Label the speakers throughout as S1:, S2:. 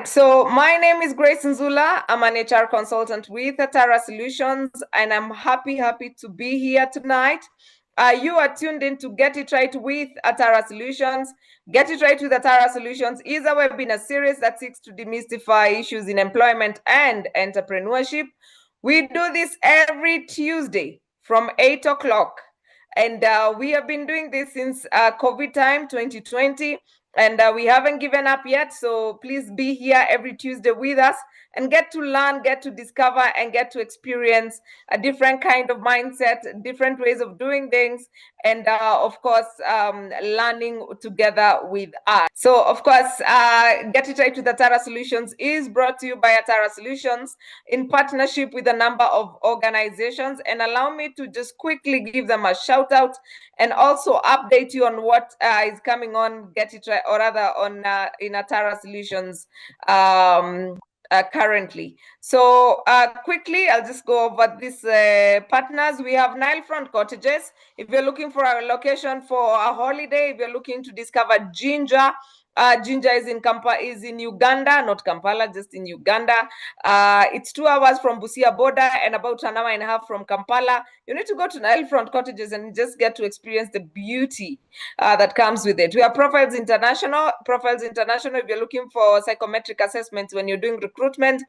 S1: So my name is Grace Nzula. I'm an HR consultant with Atara Solutions, and I'm happy to be here tonight. You are tuned in to Get It Right with Atara Solutions. Get It Right with Atara Solutions is a webinar series that seeks to demystify issues in employment and entrepreneurship. We do this every Tuesday from 8 o'clock. And we have been doing this since COVID time 2020. And we haven't given up yet. So please be here every Tuesday with us and get to learn, get to discover, and get to experience a different kind of mindset, different ways of doing things, and of course, learning together with us. So, of course, Get It Right with Atara Solutions is brought to you by Atara Solutions in partnership with a number of organizations. And allow me to just quickly give them a shout out and also update you on what is coming on Get It Right, or rather on in Atara Solutions currently. So quickly, I'll just go over these partners. We have Nilefront Cottages. If you're looking for a location for a holiday, if you're looking to discover ginger, Ginger is in Uganda, not Kampala, just in Uganda. It's 2 hours from Busia border and about an hour and a half from Kampala. You need to go to Nilefront Cottages and just get to experience the beauty that comes with it. We have Profiles International. Profiles International, if you're looking for psychometric assessments when you're doing recruitment,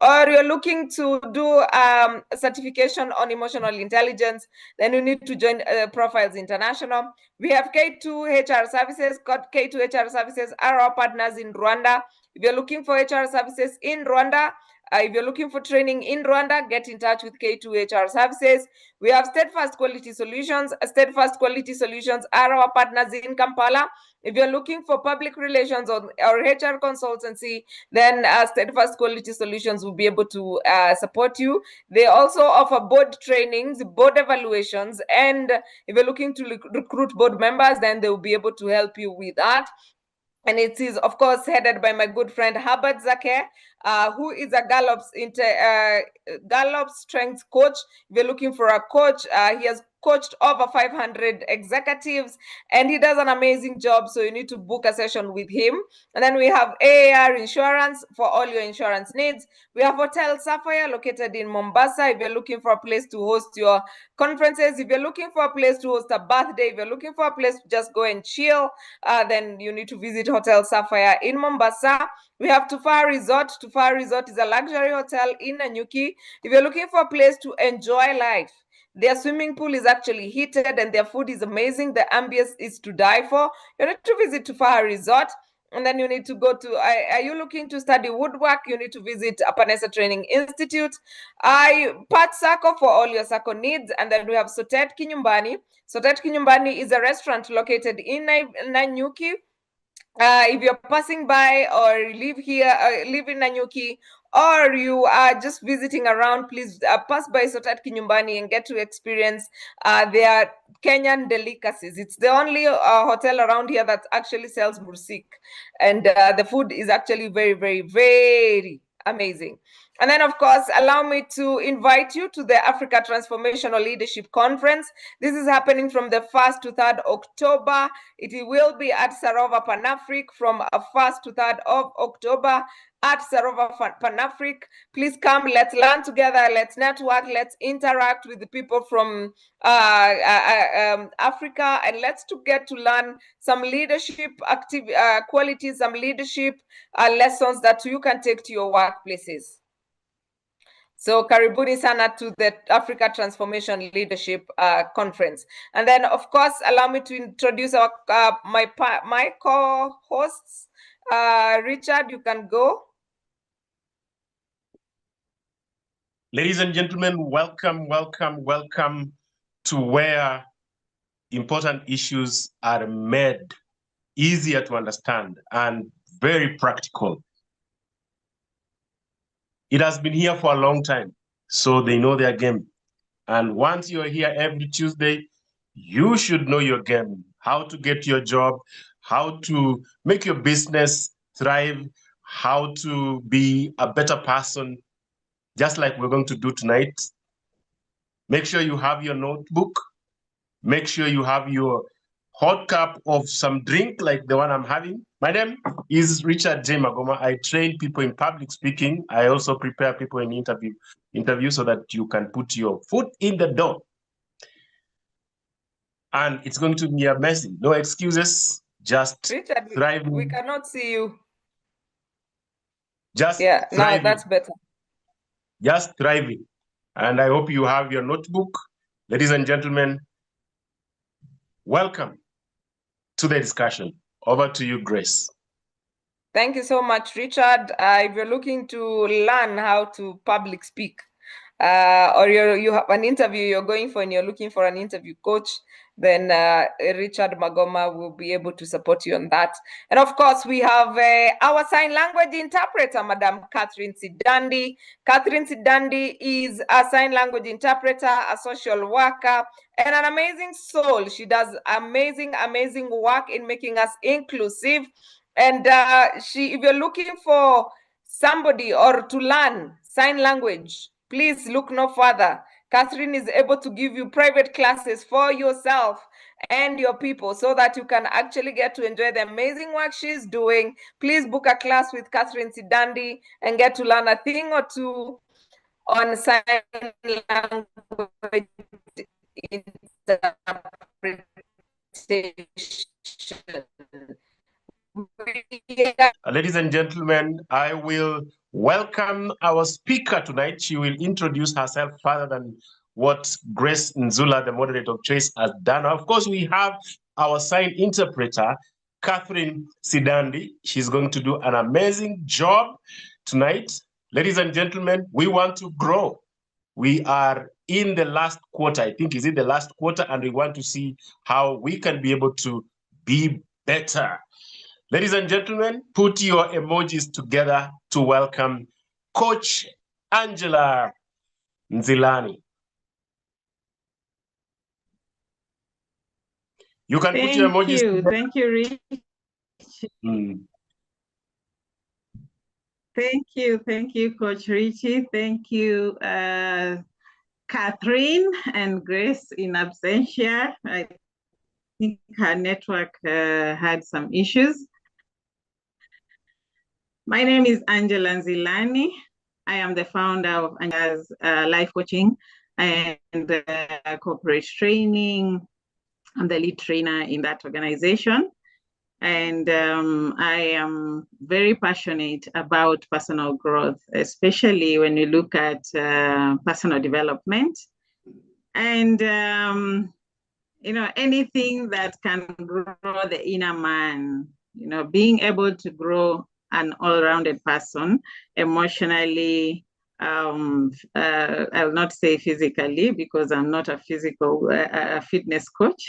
S1: or you're looking to do a certification on emotional intelligence, then you need to join Profiles International. We have K2 HR Services. K2 HR Services are our partners in Rwanda. If you're looking for HR services in Rwanda, if you're looking for training in Rwanda, get in touch with K2 HR Services. We have Steadfast Quality Solutions. Steadfast Quality Solutions are our partners in Kampala. If you're looking for public relations or HR consultancy, then Steadfast Quality Solutions will be able to support you. They also offer board trainings, board evaluations, and if you're looking to recruit board members, then they will be able to help you with that. And it is, of course, headed by my good friend Herbert Zake, who is a Gallup strength coach. If you're looking for a coach, he has coached over 500 executives, and he does an amazing job. So you need to book a session with him. And then we have AAR Insurance for all your insurance needs. We have Hotel Sapphire located in Mombasa. If you're looking for a place to host your conferences, if you're looking for a place to host a birthday, if you're looking for a place to just go and chill, then you need to visit Hotel Sapphire in Mombasa. We have Tufaa Resort. Tufaa Resort is a luxury hotel in Nanyuki. If you're looking for a place to enjoy life, their swimming pool is actually heated and their food is amazing. The ambience is to die for. You need to visit Tufaa Resort. And then you need to go to, are you looking to study woodwork? You need to visit Apanesa Training Institute. Pat Sako for all your Sako needs. And then we have Sotet Kinyumbani. Sotet Kinyumbani is a restaurant located in Nanyuki. If you're passing by or live in Nanyuki, or you are just visiting around, please pass by Sotat Kinyumbani and get to experience their Kenyan delicacies. It's the only hotel around here that actually sells mursik, and the food is actually very, very, very amazing. And then, of course, allow me to invite you to the Africa Transformational Leadership Conference. This is happening from the 1st to 3rd October. It will be at Sarova Panafric from 1st to 3rd of October at Sarova Panafric. Please come, let's learn together, let's network, let's interact with the people from Africa, and let's get to learn some leadership qualities, some leadership lessons that you can take to your workplaces. So karibuni sana to the Africa Transformation Leadership Conference. And then, of course, allow me to introduce our my co-hosts. Richard, you can go.
S2: Ladies and gentlemen, welcome to where important issues are made easier to understand and very practical. It has been here for a long time, so they know their game. And once you're here every Tuesday, you should know your game, how to get your job, how to make your business thrive, how to be a better person, just like we're going to do tonight. Make sure you have your notebook. Make sure you have your hot cup of some drink like the one I'm having, My name is Richard J. Magoma. I train people in public speaking. I also prepare people in interview so that you can put your foot in the door. And it's going to be amazing. No excuses, just
S1: Richard,
S2: thriving.
S1: we cannot see you.
S2: Just
S1: Yeah,
S2: thriving.
S1: now that's better.
S2: Just thriving. And I hope you have your notebook. Ladies and gentlemen, welcome to the discussion. Over to you, Grace.
S1: Thank you so much, Richard. If you're looking to learn how to public speak, or you have an interview you're going for and you're looking for an interview coach, then Richard Magoma will be able to support you on that. And of course, we have our sign language interpreter, Madam Catherine Sidandi. Catherine Sidandi is a sign language interpreter, a social worker, and an amazing soul. She does amazing, amazing work in making us inclusive. And if you're looking for somebody or to learn sign language, please look no further. Catherine is able to give you private classes for yourself and your people so that you can actually get to enjoy the amazing work she's doing. Please book a class with Catherine Sidandi and get to learn a thing or two on sign language interpretation.
S2: Ladies and gentlemen, I will welcome our speaker tonight. She will introduce herself further than what Grace Nzula, the moderator of choice, has done. Of course, we have our sign interpreter, Catherine Sidandi. She's going to do an amazing job tonight. Ladies and gentlemen, we want to grow. We are in the last quarter. I think is it the last quarter, and we want to see how we can be able to be better. Ladies and gentlemen, put your emojis together to welcome Coach Angela Nzilani. You can put your emojis together.
S3: Thank you, Rich. Thank you, Coach Richie. Thank you, Catherine and Grace in absentia. I think her network had some issues. My name is Angela Nzilani. I am the founder of Angela's Life Coaching and Corporate Training. I'm the lead trainer in that organization. And I am very passionate about personal growth, especially when you look at personal development. And, anything that can grow the inner man, being able to grow an all-rounded person emotionally, I will not say physically because I'm not a fitness coach,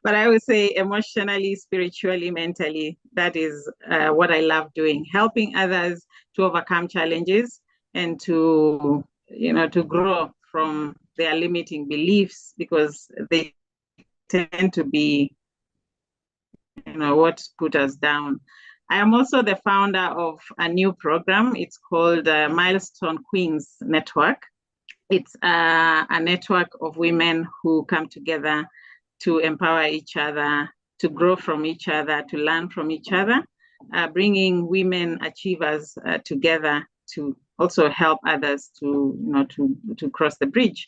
S3: but I would say emotionally, spiritually, mentally. That is what I love doing, helping others to overcome challenges and to grow from their limiting beliefs, because they tend to be, what put us down. I am also the founder of a new program. It's called Milestone Queens Network. It's a network of women who come together to empower each other, to grow from each other, to learn from each other, bringing women achievers together to also help others to cross the bridge.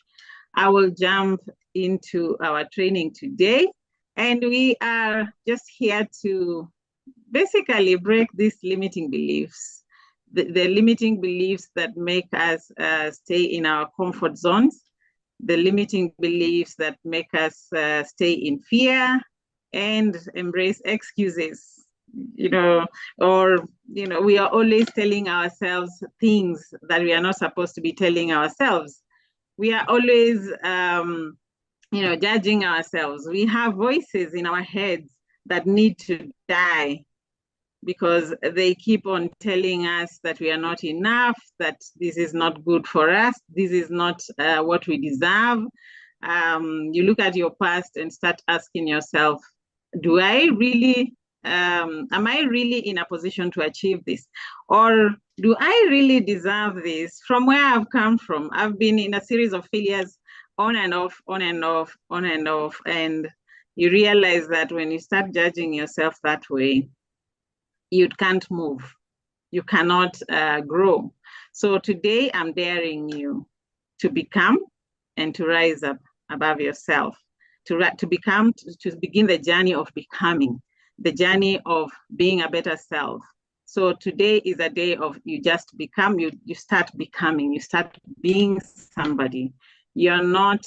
S3: I will jump into our training today, and we are just here to basically break these limiting beliefs, the limiting beliefs that make us stay in our comfort zones, the limiting beliefs that make us stay in fear and embrace excuses, we are always telling ourselves things that we are not supposed to be telling ourselves. We are always, judging ourselves. We have voices in our heads that need to die, because they keep on telling us that we are not enough, that this is not good for us, this is not what we deserve. You look at your past and start asking yourself, am I really in a position to achieve this? Or do I really deserve this from where I've come from? I've been in a series of failures on and off, on and off. And you realize that when you start judging yourself that way, you can't move. You cannot grow. So today I'm daring you to become and to rise up above yourself, to begin the journey of becoming, the journey of being a better self. So today is a day of you just become, you start becoming, you start being somebody. You're not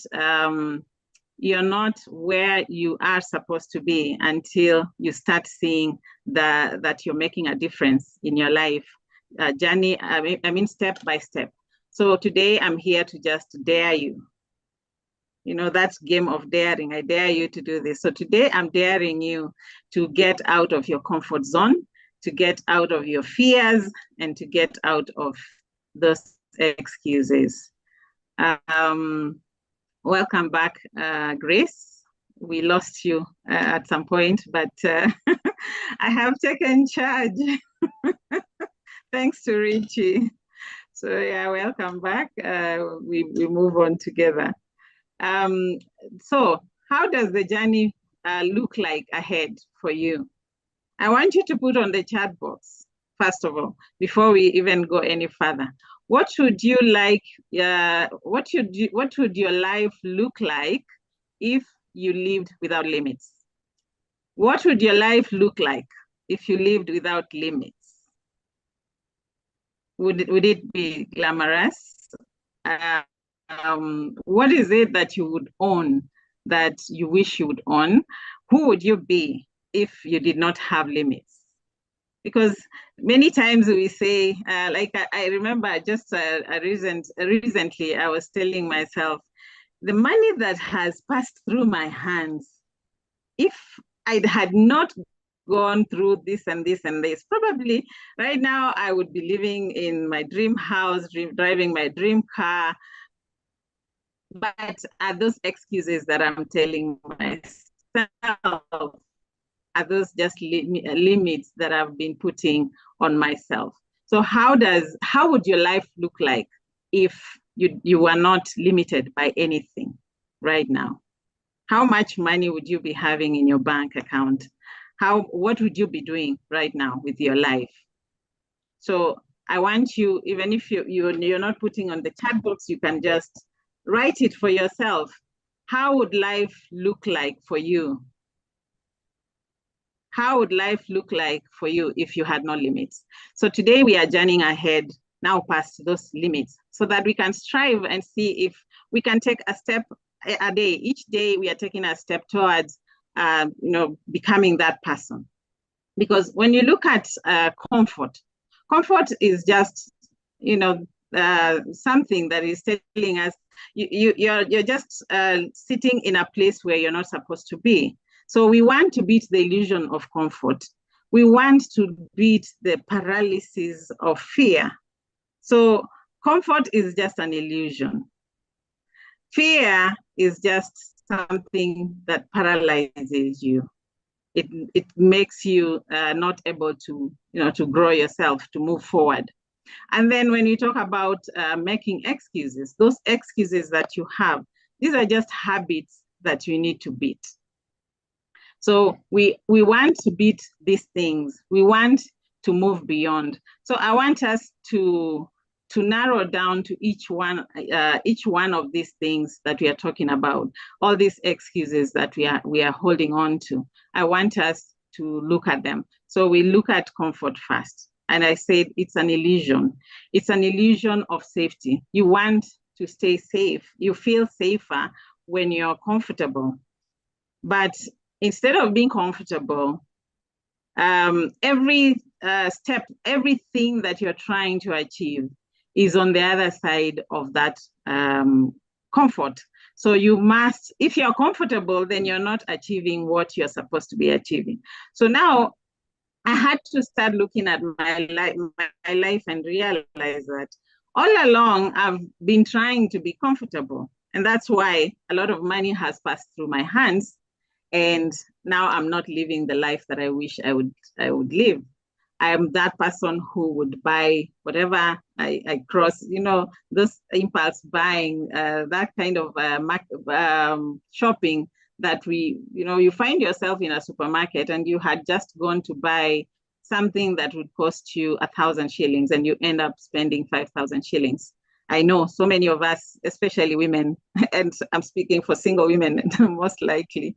S3: where you are supposed to be until you start seeing that you're making a difference in your life journey. I mean, step by step. So today I'm here to just dare you. You know, that's game of daring. I dare you to do this. So today I'm daring you to get out of your comfort zone, to get out of your fears, and to get out of those excuses. Welcome back, Grace. We lost you at some point, but I have taken charge. Thanks to Richie. So yeah, welcome back. We move on together. So how does the journey look like ahead for you? I want you to put on the chat box, first of all, before we even go any further. What would you like, what would your life look like if you lived without limits? What would your life look like if you lived without limits? Would it be glamorous? What is it that you would own that you wish you would own? Who would you be if you did not have limits? Because many times we say, like I remember just recently I was telling myself, the money that has passed through my hands, if I had not gone through this and this and this, probably right now I would be living in my dream house, driving my dream car. But are those excuses that I'm telling myself? Are those just limits that I've been putting on myself? So how would your life look like if you were not limited by anything right now? How much money would you be having in your bank account? What would you be doing right now with your life? So I want you, even if you're not putting on the chat box, you can just write it for yourself. How would life look like for you? How would life look like for you if you had no limits? So today we are journeying ahead, now past those limits, so that we can strive and see if we can take a step a day. Each day we are taking a step towards becoming that person. Because when you look at comfort is just something that is telling us you're just sitting in a place where you're not supposed to be. So we want to beat the illusion of comfort. We want to beat the paralysis of fear. So comfort is just an illusion. Fear is just something that paralyzes you. It makes you not able to grow yourself, to move forward. And then when you talk about making excuses, those excuses that you have, these are just habits that you need to beat. So we want to beat these things. We want to move beyond. So I want us to narrow down to each one of these things that we are talking about, all these excuses that we are holding on to. I want us to look at them. So we look at comfort first. And I said it's an illusion. It's an illusion of safety. You want to stay safe. You feel safer when you're comfortable. But instead of being comfortable, every step, everything that you're trying to achieve is on the other side of that comfort. So you must, if you're comfortable, then you're not achieving what you're supposed to be achieving. So now I had to start looking at my life and realize that all along I've been trying to be comfortable. And that's why a lot of money has passed through my hands. And now I'm not living the life that I wish I would live. I am that person who would buy whatever I cross, those impulse buying, that kind of shopping that you find yourself in a supermarket and you had just gone to buy something that would cost you 1,000 shillings and you end up spending 5,000 shillings. I know so many of us, especially women, and I'm speaking for single women most likely,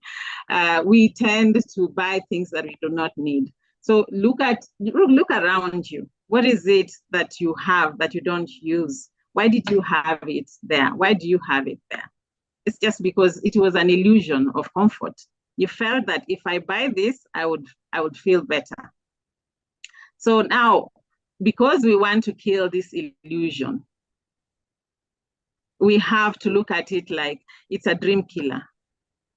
S3: we tend to buy things that we do not need. So look around you. What is it that you have that you don't use? Why did you have it there? Why do you have it there? It's just because it was an illusion of comfort. You felt that if I buy this, I would feel better. So now, because we want to kill this illusion, we have to look at it like it's a dream killer.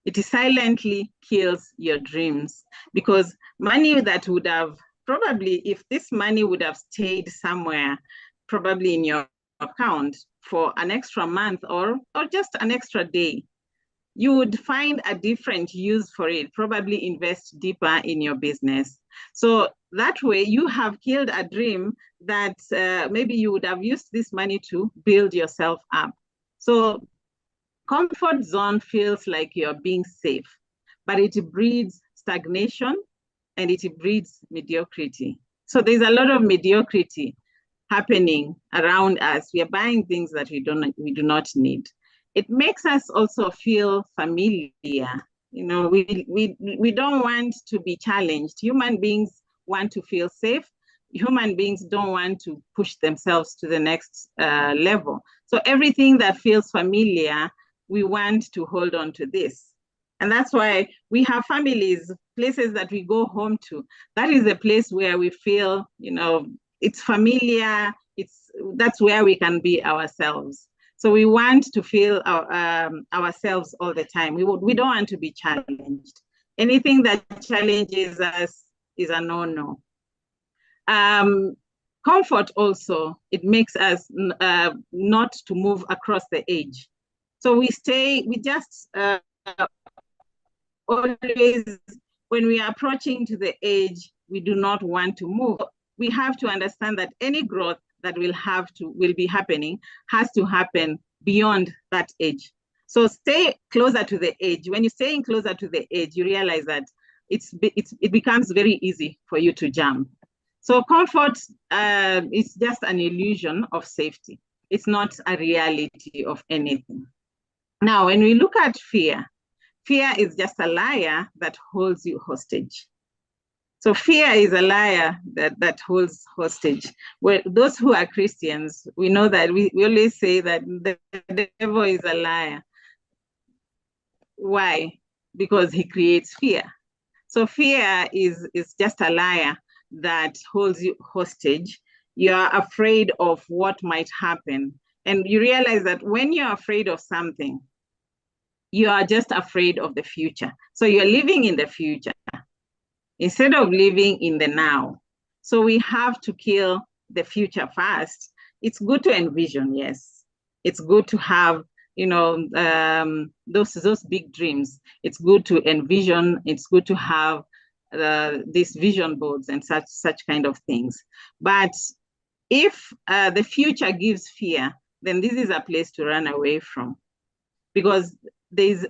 S3: It silently kills your dreams, because money that would have probably, if this money would have stayed somewhere, probably in your account for an extra month or just an extra day, you would find a different use for it, probably invest deeper in your business. So that way you have killed a dream that maybe you would have used this money to build yourself up. So comfort zone feels like you're being safe, but it breeds stagnation and it breeds mediocrity. So there's a lot of mediocrity happening around us. We are buying things that we do not need. It makes us also feel familiar. You know, we don't want to be challenged. Human beings want to feel safe. Human beings don't want to push themselves to the next level. So everything that feels familiar, we want to hold on to this. And that's why we have families, places that we go home to. That is a place where we feel, you know, it's familiar. That's where we can be ourselves. So we want to feel ourselves all the time. We don't want to be challenged. Anything that challenges us is a no-no. Comfort also, it makes us not to move across the edge. So we just always, when we are approaching to the edge, we do not want to move. We have to understand that any growth that will be happening has to happen beyond that edge. So stay closer to the edge. When you're staying closer to the edge, you realize that it becomes very easy for you to jump. So comfort is just an illusion of safety. It's not a reality of anything. Now, when we look at fear, fear is just a liar that holds you hostage. So fear is a liar that holds hostage. Well, those who are Christians, we know that we always say that the devil is a liar. Why? Because he creates fear. So fear is just a liar that holds you hostage. You're afraid of what might happen. And you realize that when you're afraid of something, you are just afraid of the future. So you're living in the future instead of living in the now. So we have to kill the future first. It's good to envision, yes. It's good to have, you know, those big dreams. It's good to envision. It's good to have these vision boards and such kind of things. But if the future gives fear, then this is a place to run away from, because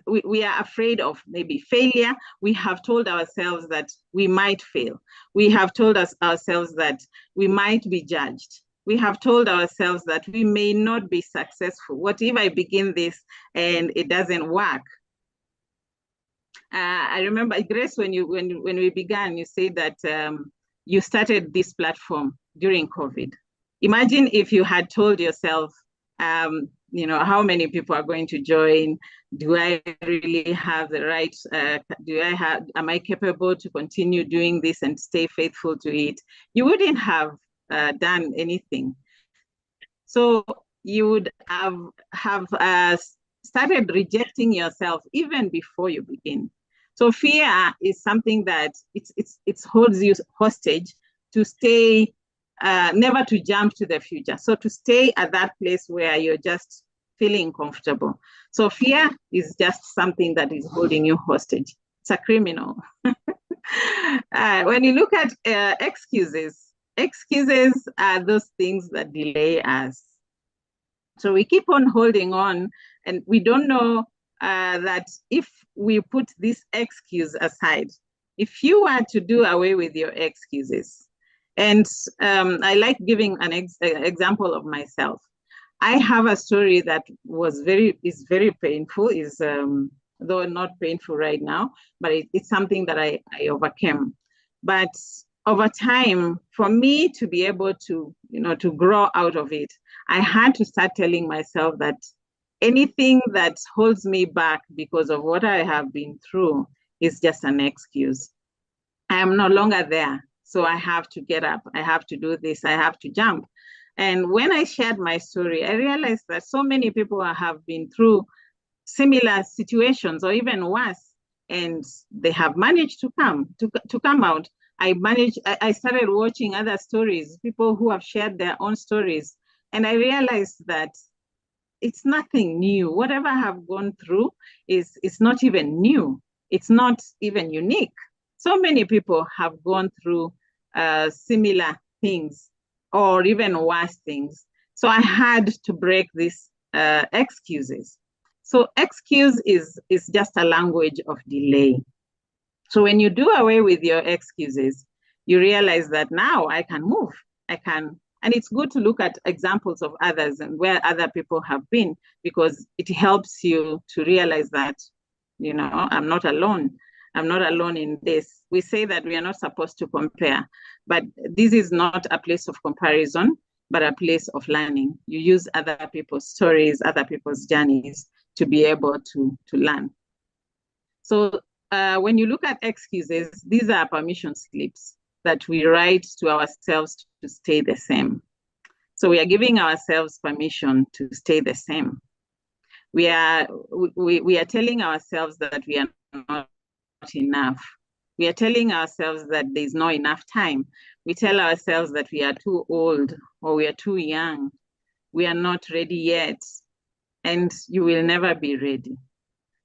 S3: we are afraid of maybe failure. We have told ourselves that we might fail. We have told ourselves that we might be judged. We have told ourselves that we may not be successful. What if I begin this and it doesn't work? I remember, Grace, when we began, you said that you started this platform during COVID. Imagine if you had told yourself, you know, how many people are going to join? Do I really have the right, am I capable to continue doing this and stay faithful to it? You wouldn't have done anything. So you would have started rejecting yourself even before you begin. So fear is something that it holds you hostage to stay, never to jump to the future. So to stay at that place where you're just feeling comfortable. So fear is just something that is holding you hostage. It's a criminal. When you look at excuses are those things that delay us. So we keep on holding on, and we don't know that if we put this excuse aside, if you were to do away with your excuses, And I like giving an example of myself. I have a story that is very painful, though not painful right now, but it's something that I overcame. But over time, for me to be able to, to grow out of it, I had to start telling myself that anything that holds me back because of what I have been through is just an excuse. I am no longer there. So I have to get up. I have to do this. I have to jump. And when I shared my story, I realized that so many people have been through similar situations or even worse, and they have managed to come out. I started watching other stories, people who have shared their own stories, and I realized that it's nothing new. Whatever I have gone through is not even new. It's not even unique. So many people have gone through similar things or even worse things. So I had to break these excuses. So excuse is just a language of delay. So when you do away with your excuses, you realize that now I can move. And it's good to look at examples of others and where other people have been, because it helps you to realize that, I'm not alone. I'm not alone in this. We say that we are not supposed to compare, but this is not a place of comparison, but a place of learning. You use other people's stories, other people's journeys to be able to learn. So when you look at excuses, these are permission slips that we write to ourselves to stay the same. So we are giving ourselves permission to stay the same. We are telling ourselves that we are not enough. We are telling ourselves that there's not enough time. We tell ourselves that we are too old or we are too young. We are not ready yet, and you will never be ready.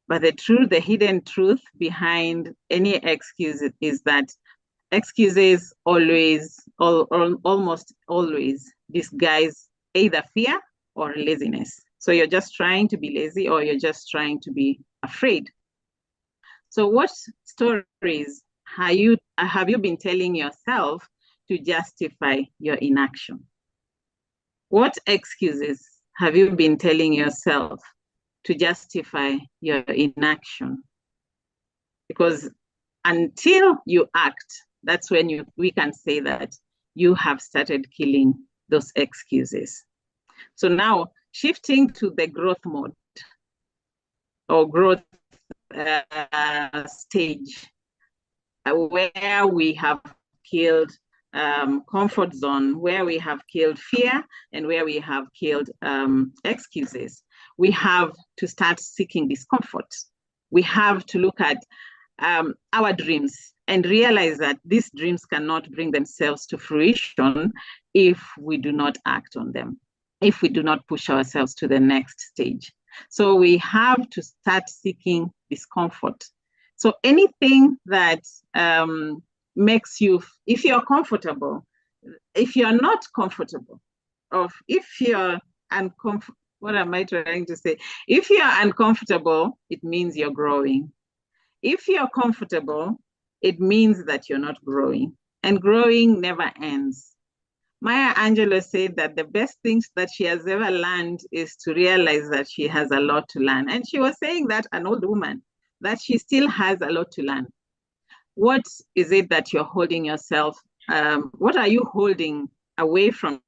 S3: But the hidden truth behind any excuse is that excuses almost always disguise either fear or laziness. So you're just trying to be lazy or you're just trying to be afraid. So what stories have you been telling yourself to justify your inaction? What excuses have you been telling yourself to justify your inaction? Because until you act, that's when we can say that you have started killing those excuses. So now shifting to the growth mode or growth stage, where we have killed comfort zone, where we have killed fear, and where we have killed excuses. We have to start seeking discomfort. We have to look at our dreams and realize that these dreams cannot bring themselves to fruition if we do not act on them, if we do not push ourselves to the next stage. So we have to start seeking discomfort. So anything that makes you, if you're comfortable, if you're not comfortable, or if you're uncomfortable, what am I trying to say? If you're uncomfortable, it means you're growing. If you're comfortable, it means that you're not growing, and growing never ends. Maya Angelou said that the best things that she has ever learned is to realize that she has a lot to learn. And she was saying that, an old woman, that she still has a lot to learn. What is it that you're holding yourself? What are you holding away from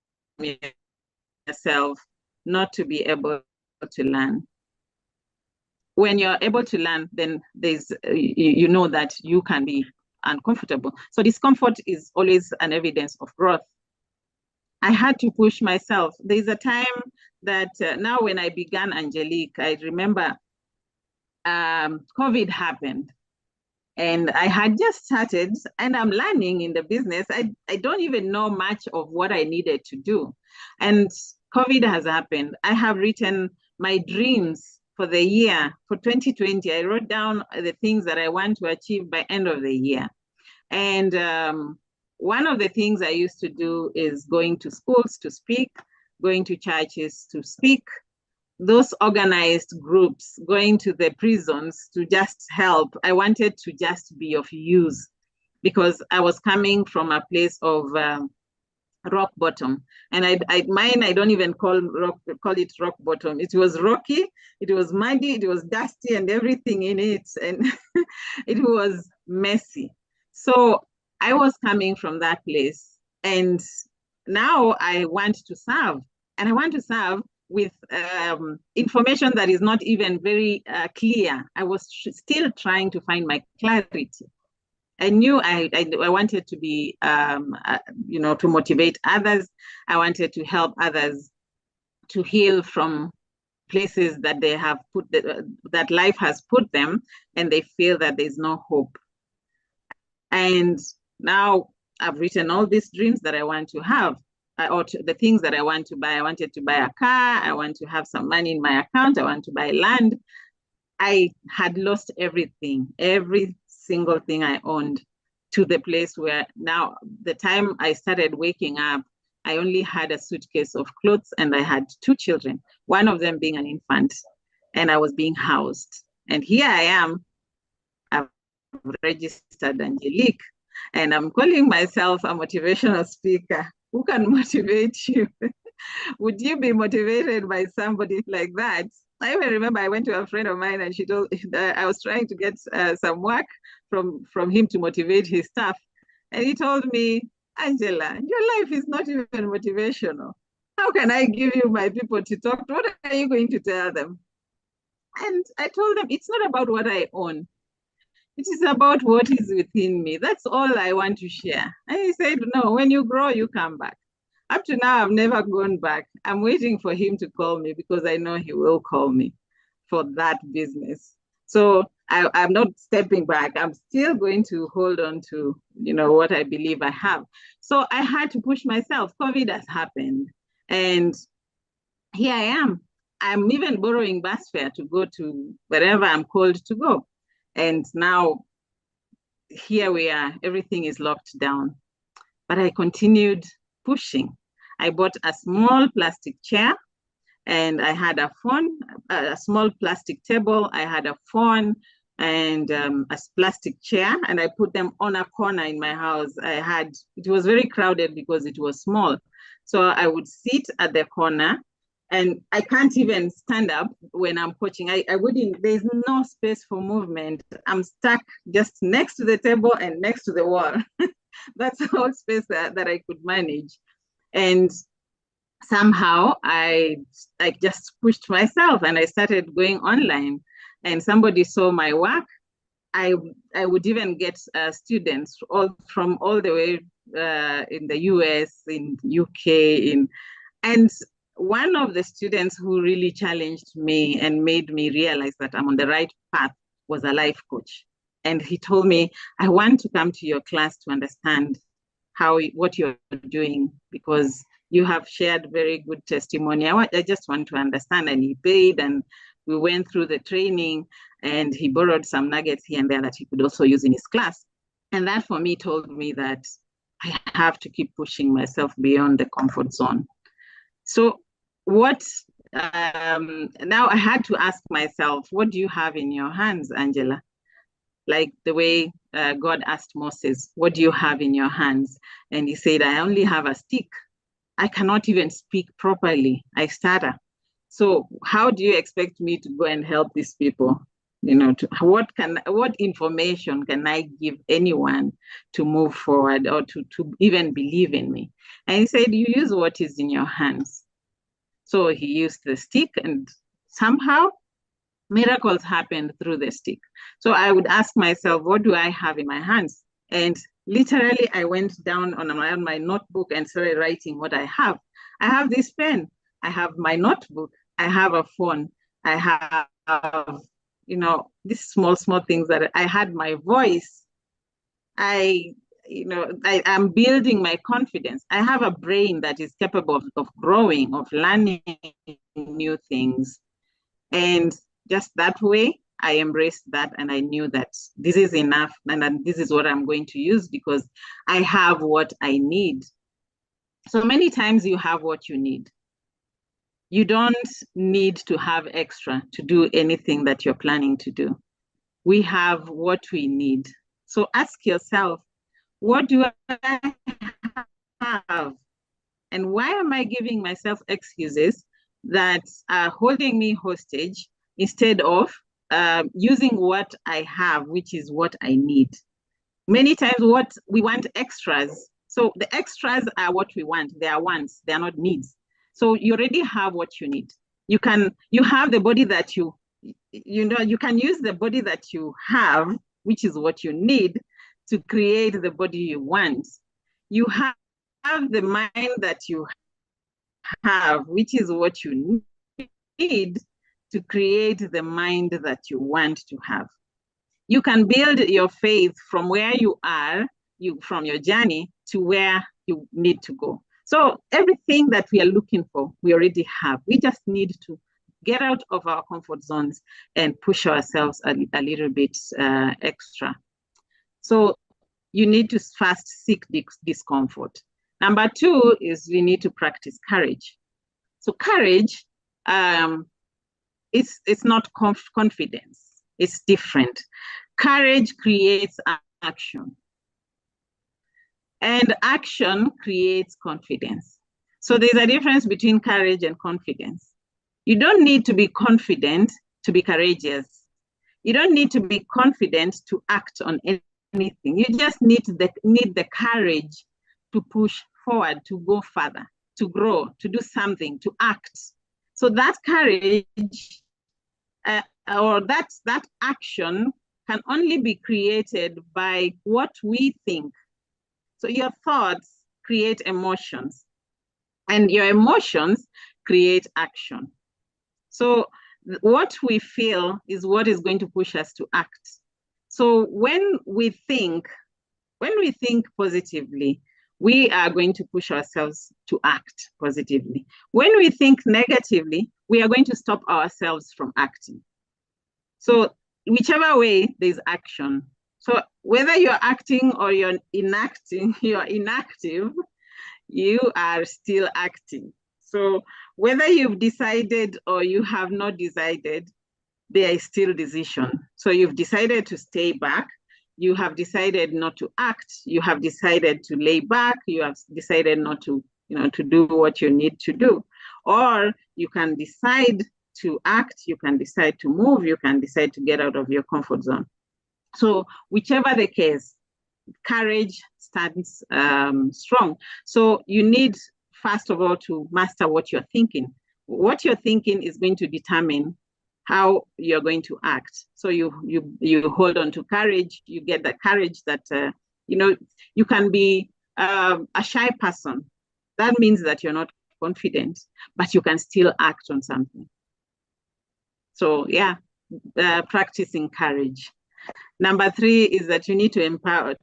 S3: yourself not to be able to learn? When you're able to learn, then there's, you know that you can be uncomfortable. So discomfort is always an evidence of growth. I had to push myself. There's a time that now when I began Angelique, I remember COVID happened. And I had just started and I'm learning in the business. I don't even know much of what I needed to do. And COVID has happened. I have written my dreams for the year, for 2020. I wrote down the things that I want to achieve by end of the year. And one of the things I used to do is going to schools to speak, going to churches to speak, those organized groups, going to the prisons to just help. I wanted to just be of use. because I was coming from a place of rock bottom, and I don't even call it rock bottom. It was rocky, it was muddy, it was dusty, and everything in it, and it was messy. So I was coming from that place, and now I want to serve, and I want to serve with information that is not even very clear. I was still trying to find my clarity. I knew I wanted to be, to motivate others. I wanted to help others to heal from places that they have put, that life has put them, and they feel that there's no hope. And now I've written all these dreams that I want to have, or the things that I want to buy. I wanted to buy a car. I want to have some money in my account. I want to buy land. I had lost everything, every single thing I owned, to the place where now, the time I started waking up, I only had a suitcase of clothes, and I had 2 children, one of them being an infant, and I was being housed. And here I am, I've registered Angelique, and I'm calling myself a motivational speaker. Who can motivate you? Would you be motivated by somebody like that? I even remember I went to a friend of mine, and she told I was trying to get some work from him to motivate his staff. And he told me, Angela, your life is not even motivational. How can I give you my people to talk to? What are you going to tell them? And I told them, it's not about what I own. It is about what is within me. That's all I want to share. And he said, no, when you grow, you come back. Up to now, I've never gone back. I'm waiting for him to call me, because I know he will call me for that business. So I'm not stepping back. I'm still going to hold on to, what I believe I have. So I had to push myself. COVID has happened, and here I am. I'm even borrowing bus fare to go to wherever I'm called to go. And now here we are, everything is locked down. But I continued pushing. I bought a small plastic chair, and I had a phone, a small plastic table. I had a phone and a plastic chair, and I put them on a corner in my house. It was very crowded because it was small. So I would sit at the corner, and I can't even stand up when I'm coaching. I wouldn't, there's no space for movement. I'm stuck just next to the table and next to the wall. That's all space that I could manage. And somehow I just pushed myself, and I started going online, and somebody saw my work. I would even get students from all the way in the US, in UK, and one of the students who really challenged me and made me realize that I'm on the right path was a life coach. And he told me, I want to come to your class to understand what you're doing, because you have shared very good testimony. I just want to understand. And he paid, and we went through the training, and he borrowed some nuggets here and there that he could also use in his class. And that for me told me that I have to keep pushing myself beyond the comfort zone. So now I had to ask myself, what do you have in your hands, Angela? Like the way God asked Moses, what do you have in your hands? And he said, I only have a stick. I cannot even speak properly. I stutter. So how do you expect me to go and help these people? What information can I give anyone to move forward, or to even believe in me? And he said, you use what is in your hands. So he used the stick, and somehow miracles happened through the stick. So I would ask myself, what do I have in my hands? And literally, I went down on my notebook and started writing what I have. I have this pen. I have my notebook. I have a phone. I have, these small things that I had. My voice. I'm building my confidence. I have a brain that is capable of growing, of learning new things. And just that way, I embraced that, and I knew that this is enough, and this is what I'm going to use, because I have what I need. So many times you have what you need. You don't need to have extra to do anything that you're planning to do. We have what we need. So ask yourself, What do I have? And why am I giving myself excuses that are holding me hostage instead of using what I have, which is what I need? Many times what we want extras. So the extras are what we want. They are wants, they are not needs. So you already have what you need. You have the body that you can use the body that you have, which is what you need, to create the body you want. You have the mind that you have, which is what you need to create the mind that you want to have. You can build your faith from where you are, from your journey to where you need to go. So everything that we are looking for, we already have. We just need to get out of our comfort zones and push ourselves a little bit extra. So you need to first seek discomfort. Number 2 is we need to practice courage. So courage, it's not confidence. It's different. Courage creates action. And action creates confidence. So there's a difference between courage and confidence. You don't need to be confident to be courageous. You don't need to be confident to act on anything. You just need the courage to push forward, to go further, to grow, to do something, to act. So that courage or that action can only be created by what we think. So your thoughts create emotions, and your emotions create action. So what we feel is what is going to push us to act. So when we think positively, we are going to push ourselves to act positively. When we think negatively, we are going to stop ourselves from acting. So whichever way, there's action. So whether you're acting or you're inactive, you are still acting. So whether you've decided or you have not decided, there is still decision. So you've decided to stay back, you have decided not to act, you have decided to lay back, you have decided not to, to do what you need to do. Or you can decide to act, you can decide to move, you can decide to get out of your comfort zone. So whichever the case, courage stands strong. So you need, first of all, to master what you're thinking. What you're thinking is going to determine how you're going to act. So you hold on to courage, you get the courage that, you can be a shy person. That means that you're not confident, but you can still act on something. So yeah, practicing courage. Number 3 is that you need to empower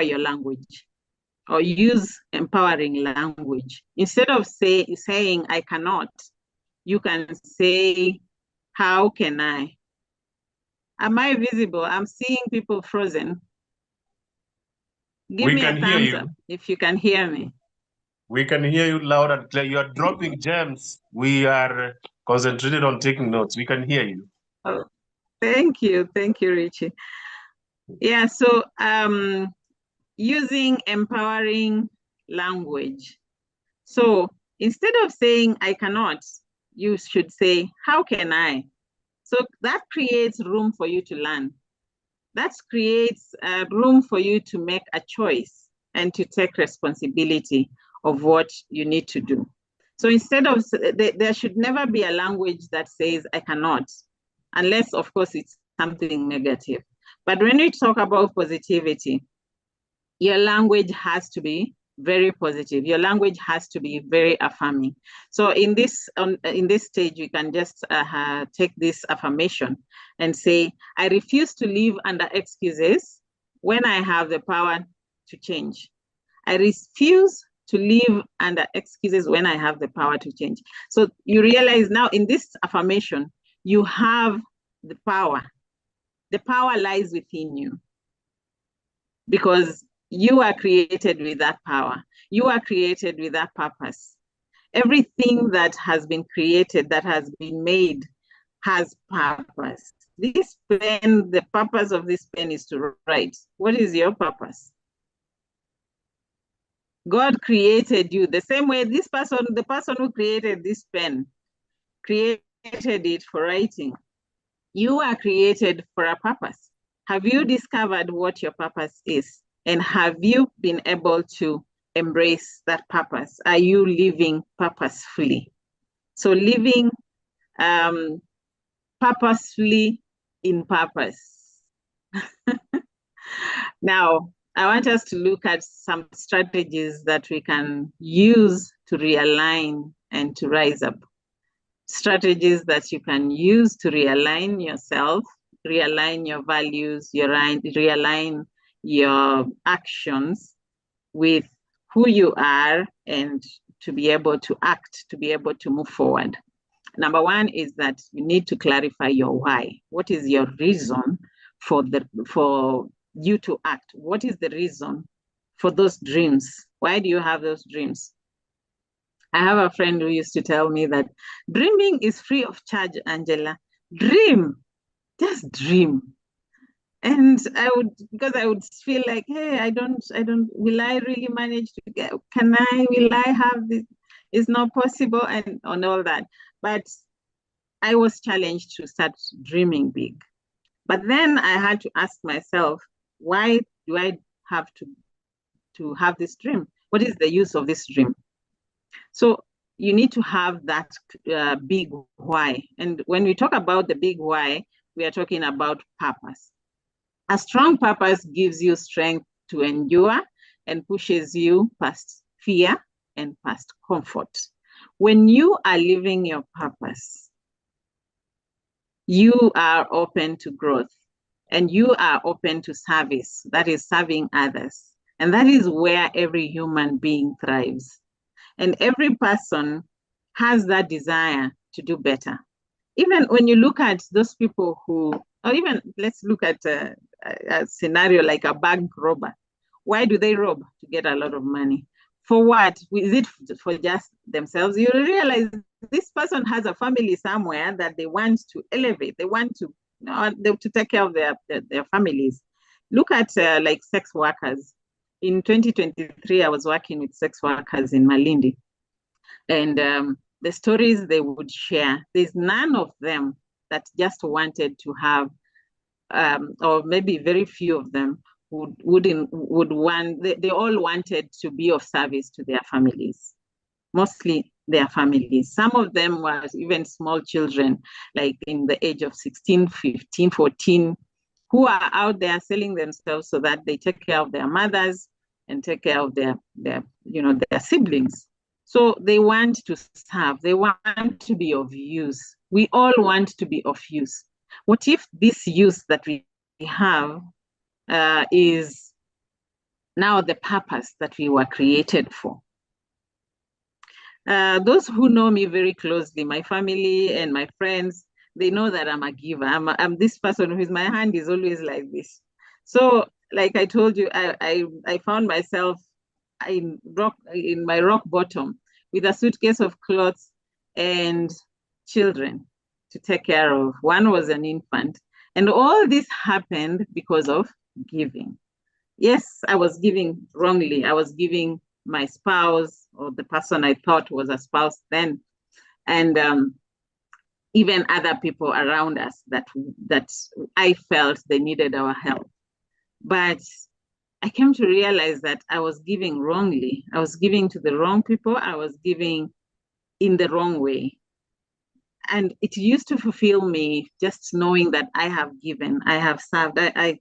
S3: your language, or use empowering language. Instead of saying I cannot, you can say, how can I? Am I visible? I'm seeing people frozen. Give me a thumbs up if you can hear me.
S2: We can hear you loud and clear. You are dropping gems. We are concentrated on taking notes. We can hear you.
S3: Oh, thank you, Richie. Yeah, so using empowering language. So instead of saying I cannot, you should say, how can I? So that creates room for you to learn. That creates room for you to make a choice and to take responsibility of what you need to do. So instead of, there should never be a language that says I cannot, unless of course it's something negative. But when we talk about positivity, your language has to be very positive. Your language has to be very affirming. So in this stage, you can just take this affirmation and say, I refuse to live under excuses when I have the power to change. I refuse to live under excuses when I have the power to change. So you realize now in this affirmation, you have the power. The power lies within you, because you are created with that power. You are created with that purpose. Everything that has been created, that has been made, has purpose. This pen, the purpose of this pen is to write. What is your purpose? God created you the same way this person, the person who created this pen, created it for writing. You are created for a purpose. Have you discovered what your purpose is? And have you been able to embrace that purpose? Are you living purposefully? So living purposefully in purpose. Now, I want us to look at some strategies that we can use to realign and to rise up. Strategies that you can use to realign yourself, realign your values, realign your actions with who you are, and to be able to act, to be able to move forward. Number one is that you need to clarify your why. What is your reason for you to act? What is the reason for those dreams? Why do you have those dreams? I have a friend who used to tell me that dreaming is free of charge, Angela. Dream, just dream. And because I would feel like, hey, will I really manage to get, will I have this? It's not possible, and all that. But I was challenged to start dreaming big. But then I had to ask myself, why do I have to have this dream? What is the use of this dream? So you need to have that big why. And when we talk about the big why, we are talking about purpose. A strong purpose gives you strength to endure and pushes you past fear and past comfort. When you are living your purpose, you are open to growth and you are open to service, that is serving others. And that is where every human being thrives. And every person has that desire to do better. Even when you look at those people who, or even let's look at a scenario like a bank robber. Why do they rob? To get a lot of money. For what? Is it for just themselves? You realize this person has a family somewhere that they want to elevate. They want to, to take care of their families. Look at like sex workers. In 2023, I was working with sex workers in Malindi. And the stories they would share, there's none of them that just wanted to have, or maybe very few of them would want, they all wanted to be of service to their families, mostly their families. Some of them were even small children, like in the age of 16, 15, 14, who are out there selling themselves so that they take care of their mothers and take care of their siblings. So they want to serve, they want to be of use. We all want to be of use. What if this use that we have is now the purpose that we were created for? Those who know me very closely, my family and my friends, they know that I'm a giver. I'm this person whose my hand is always like this. So, like I told you, I found myself in my rock bottom with a suitcase of clothes and children to take care of. One was an infant. And all this happened because of giving. Yes, I was giving wrongly. I was giving my spouse or the person I thought was a spouse then, and even other people around us that I felt they needed our help. But I came to realize that I was giving wrongly. I was giving to the wrong people. I was giving in the wrong way. And it used to fulfill me just knowing that I have given, I have served, I've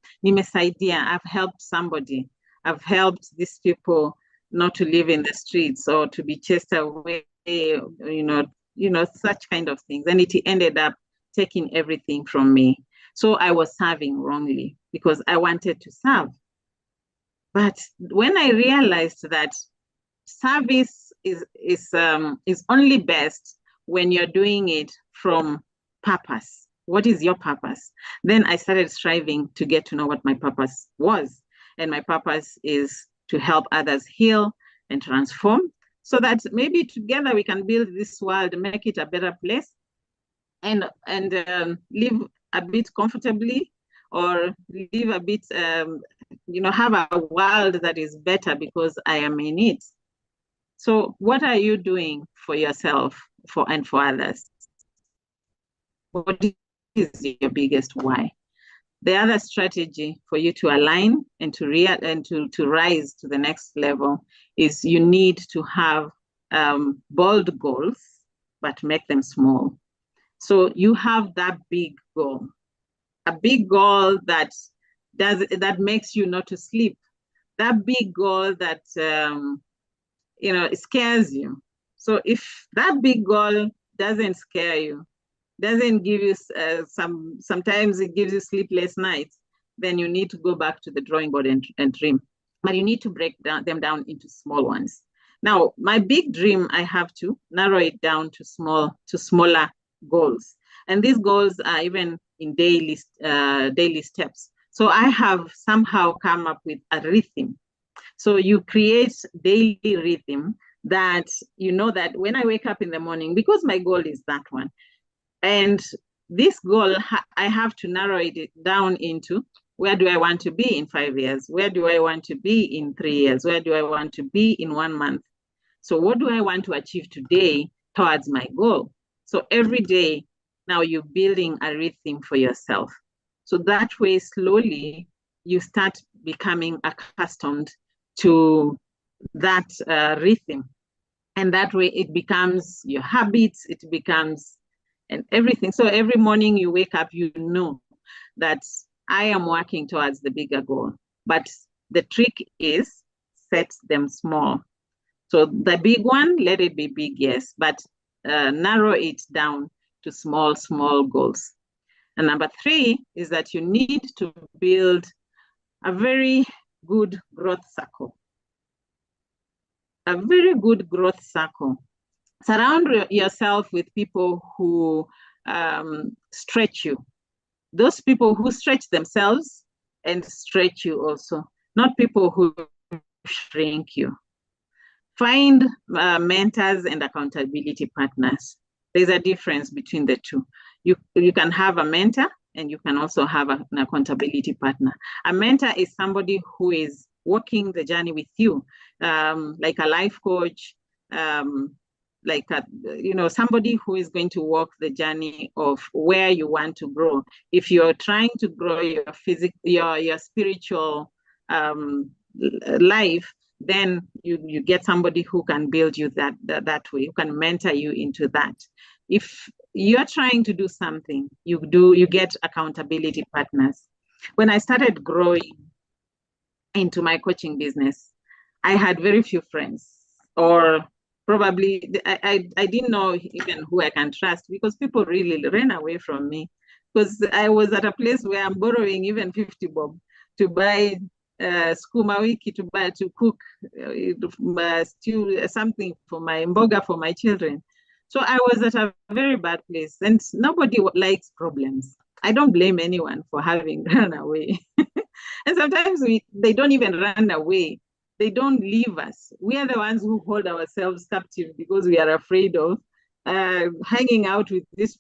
S3: helped somebody. I've helped these people not to live in the streets or to be chased away, such kind of things. And it ended up taking everything from me. So I was serving wrongly because I wanted to serve. But when I realized that service is only best when you're doing it from purpose. What is your purpose? Then I started striving to get to know what my purpose was. And my purpose is to help others heal and transform so that maybe together we can build this world, make it a better place, and live a bit comfortably, or live a bit, have a world that is better because I am in it. So what are you doing for yourself and for others? What is your biggest why? The other strategy for you to align and to rise to the next level is you need to have bold goals, but make them small. So you have that big goal, a big goal that makes you not to sleep, that big goal that it scares you. So if that big goal doesn't scare you, doesn't give you sometimes it gives you sleepless nights, then you need to go back to the drawing board and dream. But you need to break them down into small ones. Now, my big dream, I have to narrow it down to smaller goals. And these goals are even in daily steps. So I have somehow come up with a rhythm. So you create daily rhythm that that when I wake up in the morning, because my goal is that one, and this goal, I have to narrow it down into where do I want to be in 5 years? Where do I want to be in 3 years? Where do I want to be in 1 month? So what do I want to achieve today towards my goal? So every day, now you're building a rhythm for yourself. So that way, slowly, you start becoming accustomed to that rhythm. And that way it becomes your habits, it becomes and everything. So every morning you wake up, you know that I am working towards the bigger goal. But the trick is set them small. So the big one, let it be big, yes, but narrow it down to small goals. And number 3 is that you need to build a very good growth circle. A very good growth circle. Surround yourself with people who stretch you. Those people who stretch themselves and stretch you also, not people who shrink you. Find mentors and accountability partners. There's a difference between the two. You can have a mentor and you can also have an accountability partner. A mentor is somebody who is walking the journey with you, like a life coach, somebody who is going to walk the journey of where you want to grow. If you're trying to grow your spiritual life, then you get somebody who can build you that way, who can mentor you into that. If you're trying to do something, you get accountability partners. When I started growing into my coaching business, I had very few friends, or probably I didn't know even who I can trust, because people really ran away from me, because I was at a place where I'm borrowing even 50 bob to buy skuma wiki, to cook stew, something for my mboga for my children. So I was at a very bad place, and nobody likes problems. I don't blame anyone for having run away. And sometimes they don't even run away. They don't leave us. We are the ones who hold ourselves captive because we are afraid of hanging out with these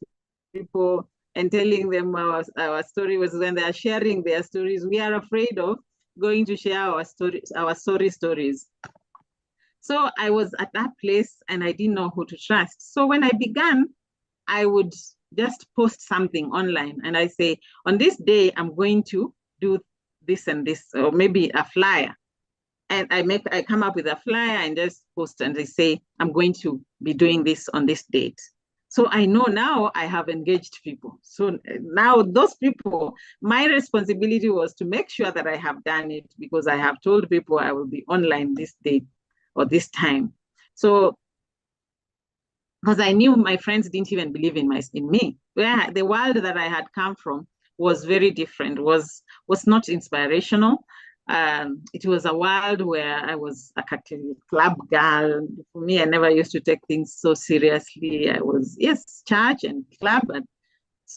S3: people and telling them our story. Was when they are sharing their stories, we are afraid of going to share our stories. So I was at that place and I didn't know who to trust. So when I began, I would just post something online and I say, on this day, I'm going to do this and this, or maybe a flyer. And I come up with a flyer and just post, and they say, I'm going to be doing this on this date. So I know now I have engaged people. So now those people, my responsibility was to make sure that I have done it, because I have told people I will be online this date or this time. So, because I knew my friends didn't even believe in me. Where the world that I had come from was very different, was not inspirational. It was a world where I was a club girl. For me, I never used to take things so seriously. I was, yes, church and club, but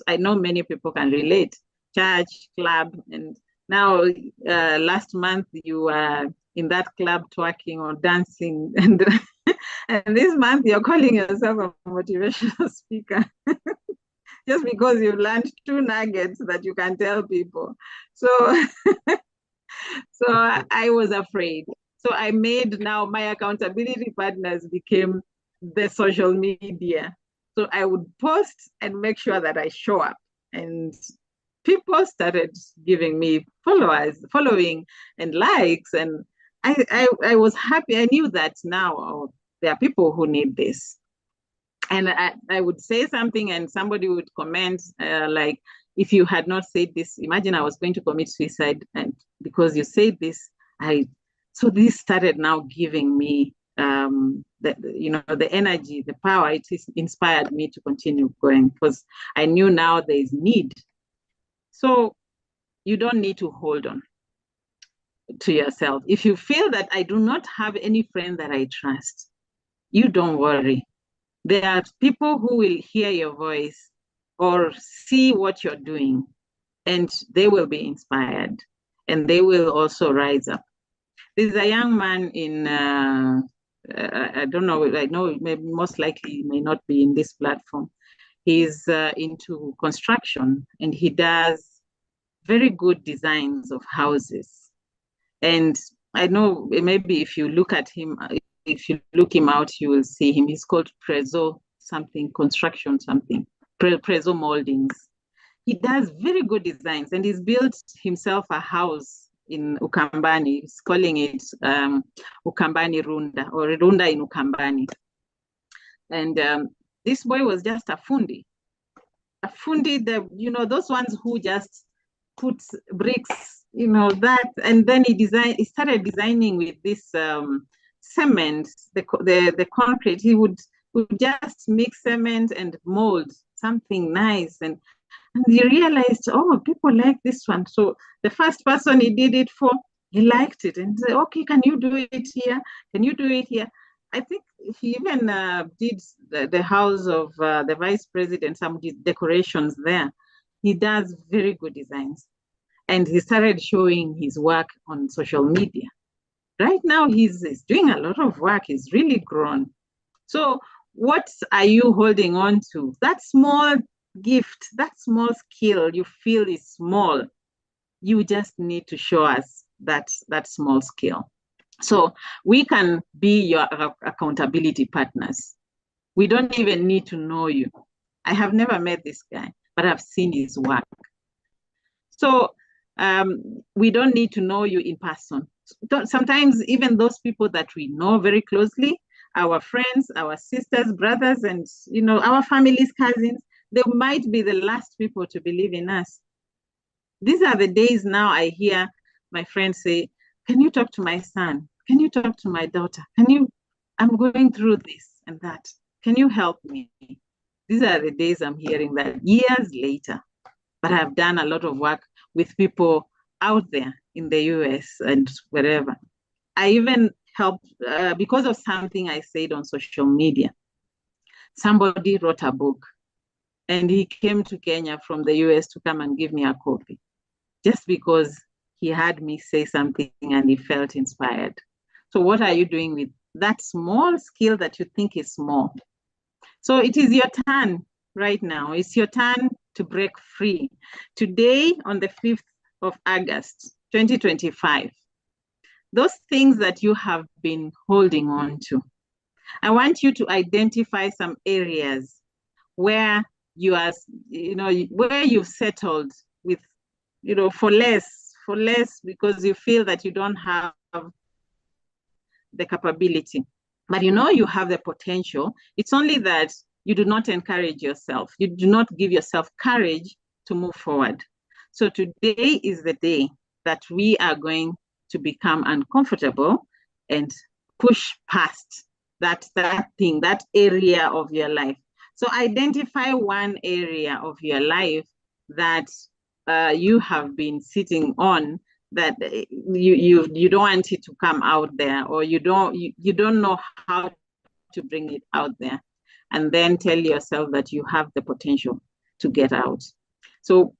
S3: I know many people can relate. Church, club, and now last month you were in that club twerking or dancing, and and this month you're calling yourself a motivational speaker. just because you've learned 2 nuggets that you can tell people. So, so I was afraid. So I made, now my accountability partners became the social media. So I would post and make sure that I show up. And people started giving me following and likes. And I was happy. I knew that now, oh, there are people who need this. And I would say something and somebody would comment like, if you had not said this, imagine I was going to commit suicide, and because you said this, so this started now giving me the energy, the power. It inspired me to continue going, because I knew now there is need. So you don't need to hold on to yourself. If you feel that I do not have any friend that I trust, you don't worry. There are people who will hear your voice or see what you're doing, and they will be inspired, and they will also rise up. There's a young man in, I don't know, I know maybe most likely he may not be in this platform. He's into construction, and he does very good designs of houses. And I know maybe if you look at him, if you look him out, you will see him. He's called Prezo something, construction something, Prezo Moldings. He does very good designs, and he's built himself a house in Ukambani. He's calling it Ukambani Runda, or Runda in Ukambani. And this boy was just a fundi. A fundi, those ones who just put bricks, that, and then he started designing with this cement, the concrete. He would just mix cement and mold something nice, and he realized, oh, people like this one. So the first person he did it for, he liked it, and said, okay, can you do it here? Can you do it here? I think he even did the house of the vice president, some decorations there. He does very good designs. And he started showing his work on social media. Right now, he's doing a lot of work. He's really grown. So what are you holding on to? That small gift, that small skill you feel is small. You just need to show us that small skill. So we can be your accountability partners. We don't even need to know you. I have never met this guy, but I've seen his work. So we don't need to know you in person. Sometimes even those people that we know very closely, our friends, our sisters, brothers, and our families, cousins, they might be the last people to believe in us. These are the days now I hear my friends say, can you talk to my son? Can you talk to my daughter? I'm going through this and that. Can you help me? These are the days I'm hearing that years later. But I've done a lot of work with people out there in the US and wherever. I even helped because of something I said on social media. Somebody wrote a book, and he came to Kenya from the US to come and give me a copy, just because he heard me say something and he felt inspired. So what are you doing with that small skill that you think is small? So it is your turn right now. It's your turn to break free. Today, on the 5th of August, 2025, those things that you have been holding on to, I want you to identify some areas where you are, where you've settled with, for less, because you feel that you don't have the capability. But you have the potential. It's only that you do not encourage yourself. You do not give yourself courage to move forward. So today is the day that we are going to become uncomfortable and push past that thing, that area of your life. So identify one area of your life that you have been sitting on, that you don't want it to come out there, or you don't know how to bring it out there, and then tell yourself that you have the potential to get out. So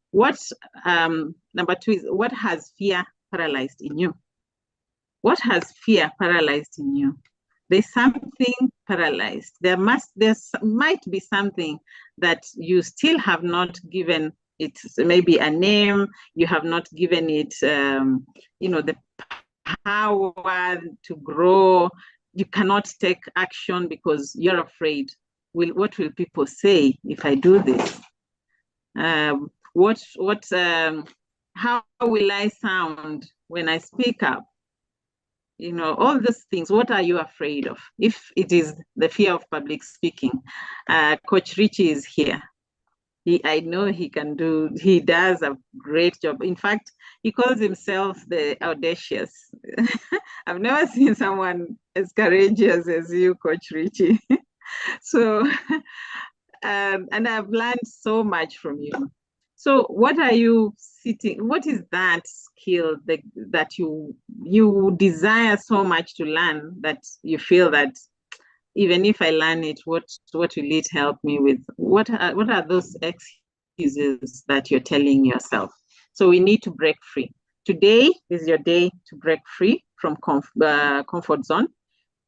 S3: number 2 is, what has fear paralyzed in you? What has fear paralyzed in you? There's something paralyzed. There might be something that you still have not given it, maybe a name. You have not given it, the power to grow. You cannot take action because you're afraid. What will people say if I do this? How will I sound when I speak up? All these things. What are you afraid of? If it is the fear of public speaking, Coach Richie is here. I know he does a great job. In fact, he calls himself the audacious. I've never seen someone as courageous as you, Coach Richie. So, and I've learned so much from you. So what is that skill that you desire so much to learn, that you feel that even if I learn it, what will it help me with? What are those excuses that you're telling yourself? So we need to break free. Today is your day to break free from comfort zone,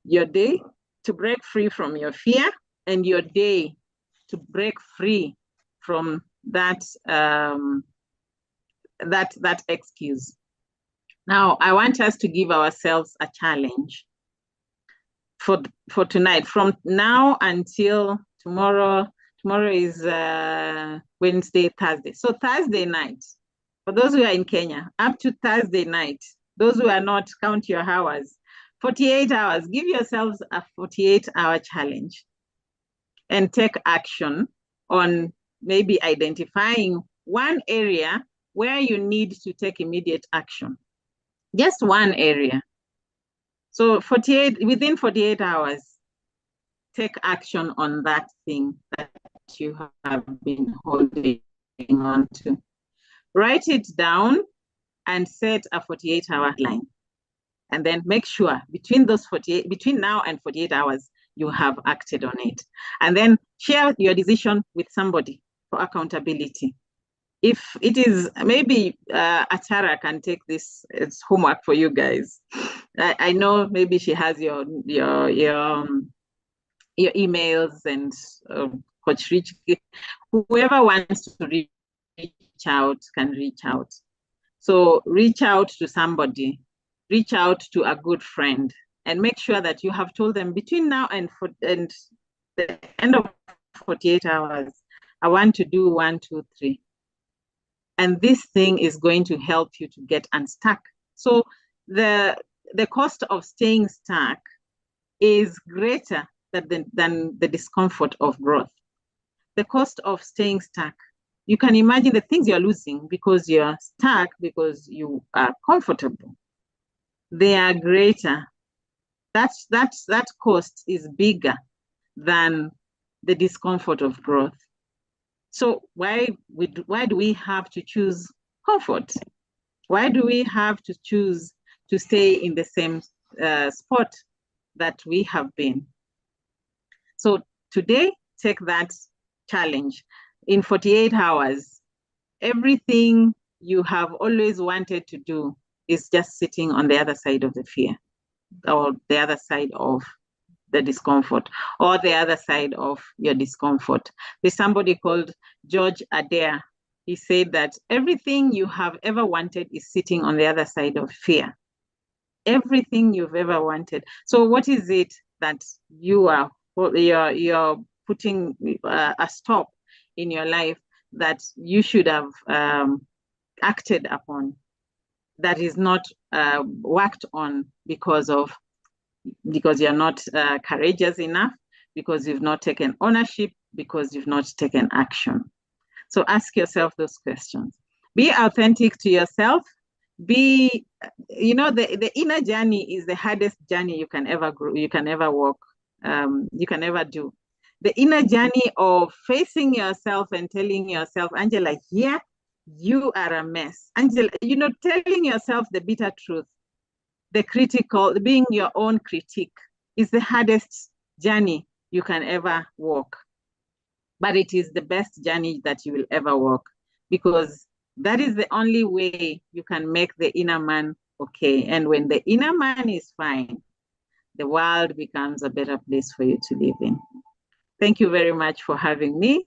S3: your day to break free from your fear, and your day to break free from that excuse. Now, I want us to give ourselves a challenge for tonight, from now until tomorrow. Tomorrow is Wednesday, Thursday. So Thursday night, for those who are in Kenya, up to Thursday night. Those who are not, count your hours. 48 hours. Give yourselves a 48-hour challenge and take action on maybe identifying one area where you need to take immediate action. Just one area. So within 48 hours, take action on that thing that you have been holding on to. Write it down and set a 48-hour line. And then make sure between now and 48 hours, you have acted on it. And then share your decision with somebody for accountability. If it is, maybe Atara can take this as homework for you guys. I know maybe she has your emails, and Coach Rich, whoever wants to reach out can reach out. So reach out to somebody, reach out to a good friend, and make sure that you have told them between now and the end of 48 hours, I want to do 1, 2, 3. And this thing is going to help you to get unstuck. So the cost of staying stuck is greater than the discomfort of growth. The cost of staying stuck, you can imagine the things you're losing because you're stuck, because you are comfortable. They are greater. That cost is bigger than the discomfort of growth. So why do we have to choose comfort? Why do we have to choose to stay in the same spot that we have been? So today, take that challenge. In 48 hours, everything you have always wanted to do is just sitting on the other side of the fear, or the other side of the discomfort, or the other side of your discomfort. There's somebody called George Adair. He said that everything you have ever wanted is sitting on the other side of fear. Everything you've ever wanted. So what is it that you're putting a stop in your life that you should have acted upon, that is not worked on because you're not courageous enough, because you've not taken ownership, because you've not taken action? So ask yourself those questions. Be authentic to yourself. The inner journey is the hardest journey you can ever walk, you can ever do. The inner journey of facing yourself and telling yourself, Angela, yeah, you are a mess. Angela, telling yourself the bitter truth, being your own critique, is the hardest journey you can ever walk. But it is the best journey that you will ever walk, because that is the only way you can make the inner man okay. And when the inner man is fine, the world becomes a better place for you to live in. Thank you very much for having me.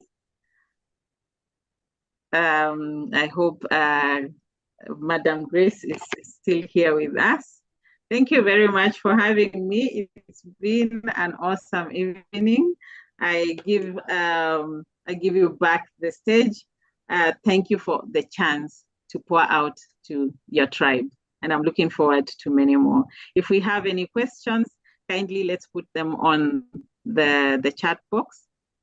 S3: I hope Madam Grace is still here with us. Thank you very much for having me. It's been an awesome evening. I give you back the stage. Thank you for the chance to pour out to your tribe. And I'm looking forward to many more. If we have any questions, kindly let's put them on the chat box.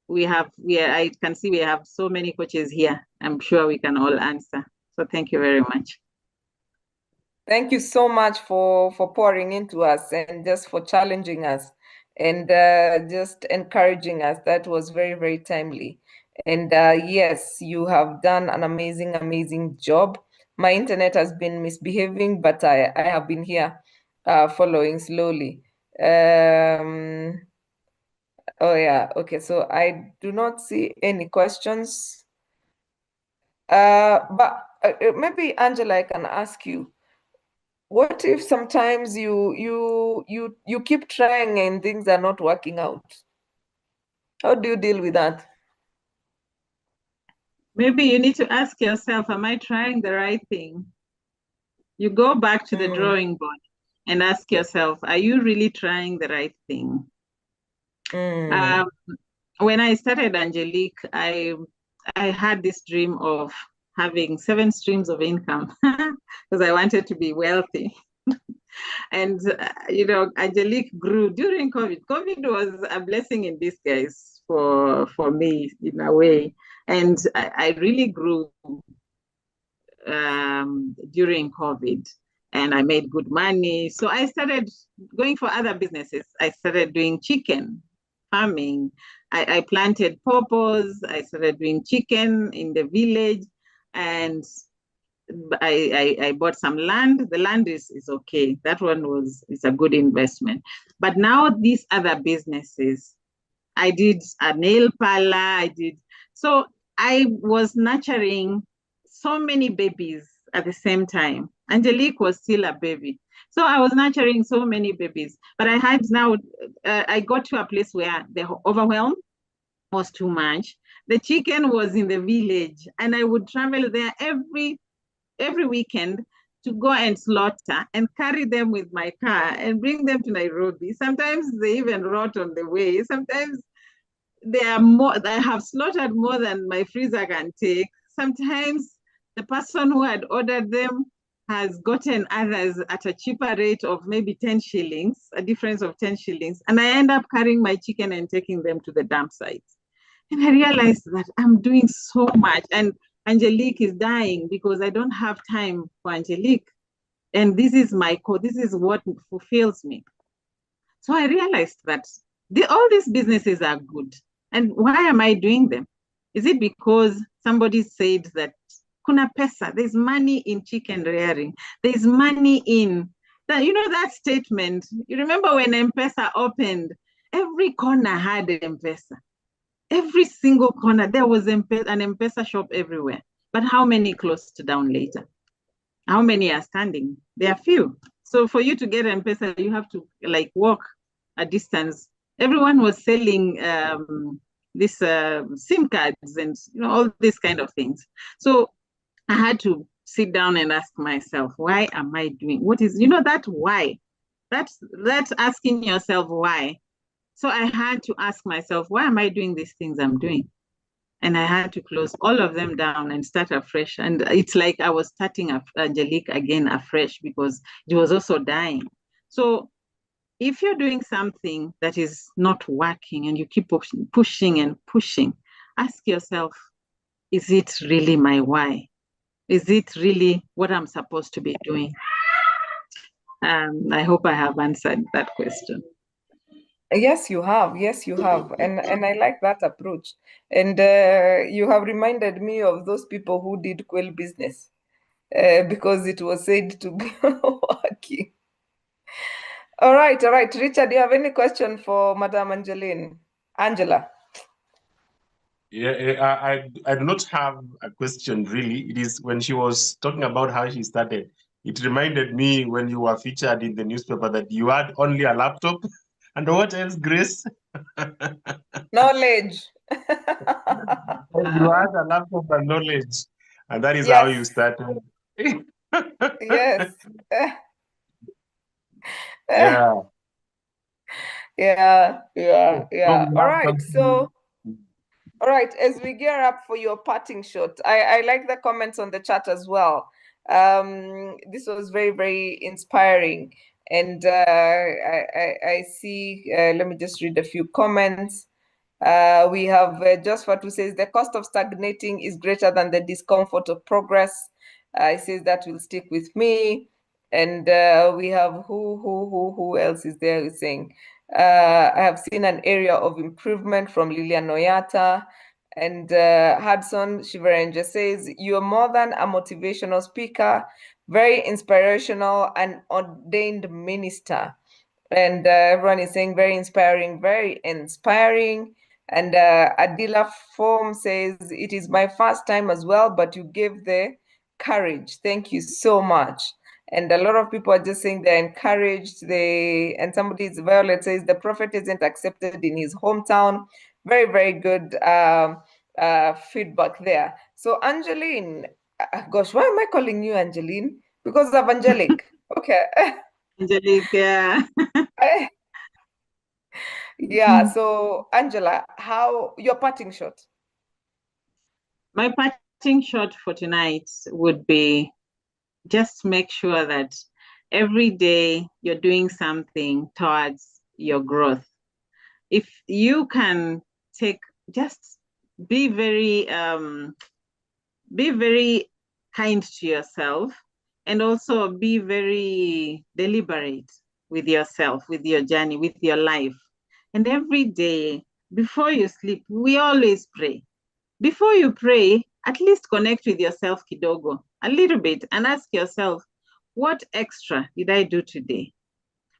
S3: I can see we have so many coaches here. I'm sure we can all answer. So thank you very much.
S1: Thank you so much for pouring into us and just for challenging us and just encouraging us. That was very, very timely. And yes, you have done an amazing, amazing job. My internet has been misbehaving, but I have been here following slowly. Oh yeah, okay. So I do not see any questions. But maybe Angela, I can ask you. What if sometimes you keep trying and things are not working out? How do you deal with that?
S3: Maybe you need to ask yourself, am I trying the right thing? You go back to the drawing board and ask yourself, are you really trying the right thing? When I started Angelique, I had this dream of having 7 streams of income because I wanted to be wealthy. And, Angelique grew during COVID. COVID was a blessing in disguise for me in a way. And I really grew during COVID and I made good money. So I started going for other businesses. I started doing chicken farming. I planted pawpaws. I started doing chicken in the village and I bought some land. The land is okay. That one is a good investment. But now these other businesses, I did a nail parlor. So I was nurturing so many babies at the same time. Angelique was still a baby. So I was nurturing so many babies. But I got to a place where the overwhelm was too much. The chicken was in the village and I would travel there every weekend to go and slaughter and carry them with my car and bring them to Nairobi. Sometimes they even rot on the way. Sometimes I have slaughtered more than my freezer can take. Sometimes the person who had ordered them has gotten others at a cheaper rate of maybe 10 shillings, a difference of 10 shillings. And I end up carrying my chicken and taking them to the dump sites. And I realized that I'm doing so much. And Angelique is dying because I don't have time for Angelique. And this is this is what fulfills me. So I realized that all these businesses are good. And why am I doing them? Is it because somebody said that kuna pesa, there's money in chicken rearing. There's money in that, that statement. You remember when M-Pesa opened, every corner had M-Pesa. Every single corner, there was an M-Pesa shop everywhere. But how many closed down later? How many are standing? There are few. So for you to get M-Pesa, you have to walk a distance. Everyone was selling this SIM cards and all these kind of things. So I had to sit down and ask myself, why am I doing? What is, that why? That's asking yourself why. So I had to ask myself, why am I doing these things I'm doing? And I had to close all of them down and start afresh. And it's like I was starting Angelique again afresh because it was also dying. So if you're doing something that is not working and you keep pushing and pushing, ask yourself, is it really my why? Is it really what I'm supposed to be doing? I hope I have answered that question.
S1: Yes, you have. Yes, you have. And I like that approach. And you have reminded me of those people who did quail business because it was said to be working. All right. Richard, do you have any question for Madam Angela?
S2: Yeah, I do not have a question really. It is when she was talking about how she started. It reminded me when you were featured in the newspaper that you had only a laptop. And what else, Grace?
S1: Knowledge.
S2: You had a laptop and knowledge. And that is how
S1: Yes.
S2: you started.
S1: Yes.
S2: Yeah.
S1: Yeah.
S2: So we
S1: All
S2: have
S1: right.
S2: something.
S1: So, all right, as we gear up for your parting shot, I like the comments on the chat as well. This was very, very inspiring. And I see, let me just read a few comments. We have Josephat who says the cost of stagnating is greater than the discomfort of progress. He says that will stick with me. And we have who else is there who's saying, I have seen an area of improvement from Lilian Noyata. And Hudson Shiverenja says, you're more than a motivational speaker, very inspirational and ordained minister. And everyone is saying very inspiring, very inspiring. And Adila Form says, it is my first time as well, but you gave the courage. Thank you so much. And a lot of people are just saying they're encouraged. And somebody's Violet says the prophet isn't accepted in his hometown. Very, very good feedback there. So Angeline, gosh, why am I calling you Angeline? Because of Angelic. Okay.
S3: Angelique, yeah.
S1: Yeah, so Angela, how your parting shot?
S3: My parting shot for tonight would be just make sure that every day you're doing something towards your growth. If you can just be very kind to yourself, and also be very deliberate with yourself, with your journey, with your life. And every day before you sleep, we always pray. Before you pray, at least connect with yourself kidogo, a little bit, and ask yourself, what extra did I do today?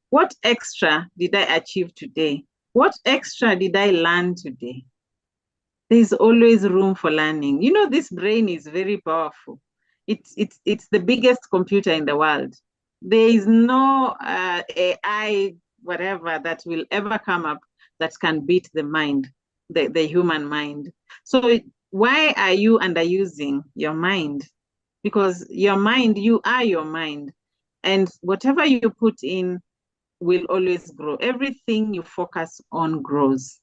S3: What extra did I achieve today? What extra did I learn today? There's always room for learning. You know, this brain is very powerful. It's the biggest computer in the world. There is no AI, whatever, that will ever come up that can beat the mind, the human mind. So why are you underusing your mind? Because your mind, you are your mind. And whatever you put in will always grow. Everything you focus on grows.